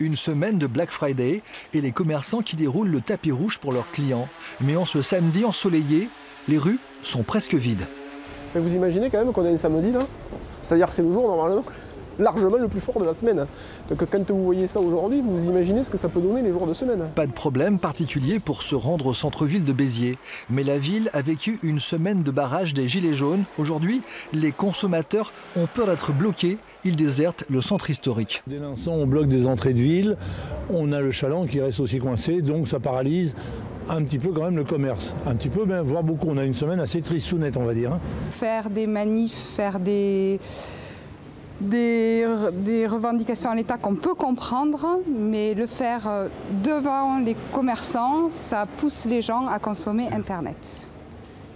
Une semaine de Black Friday et les commerçants qui déroulent le tapis rouge pour leurs clients. Mais en ce samedi ensoleillé, les rues sont presque vides. Mais vous imaginez quand même qu'on a un samedi là? C'est-à-dire que c'est le jour normalement largement le plus fort de la semaine. Donc quand vous voyez ça aujourd'hui, vous imaginez ce que ça peut donner les jours de semaine. Pas de problème particulier pour se rendre au centre-ville de Béziers. Mais la ville a vécu une semaine de barrage des gilets jaunes. Aujourd'hui, les consommateurs ont peur d'être bloqués. Ils désertent le centre historique. Dès l'instant, on bloque des entrées de ville. On a le Chaland qui reste aussi coincé, donc ça paralyse un petit peu quand même le commerce. Un petit peu, voire beaucoup. On a une semaine assez tristounette, on va dire. Faire des manifs, faire des revendications à l'État qu'on peut comprendre, mais le faire devant les commerçants, ça pousse les gens à consommer Internet.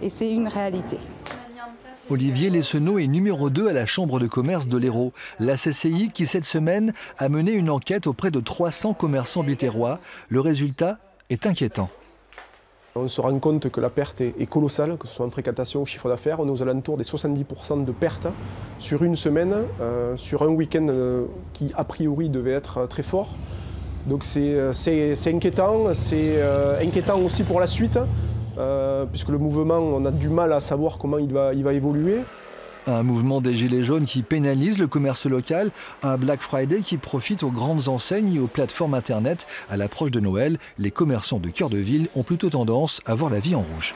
Et c'est une réalité. Olivier Lessenault est numéro 2 à la Chambre de commerce de l'Hérault. La CCI qui, cette semaine, a mené une enquête auprès de 300 commerçants biterrois. Le résultat est inquiétant. On se rend compte que la perte est colossale, que ce soit en fréquentation ou chiffre d'affaires. On est aux alentours des 70% de pertes sur une semaine, sur un week-end qui a priori devait être très fort. Donc c'est inquiétant, c'est inquiétant aussi pour la suite, puisque le mouvement, on a du mal à savoir comment il va évoluer. Un mouvement des Gilets jaunes qui pénalise le commerce local, un Black Friday qui profite aux grandes enseignes et aux plateformes Internet. À l'approche de Noël, les commerçants de cœur de ville ont plutôt tendance à voir la vie en rouge.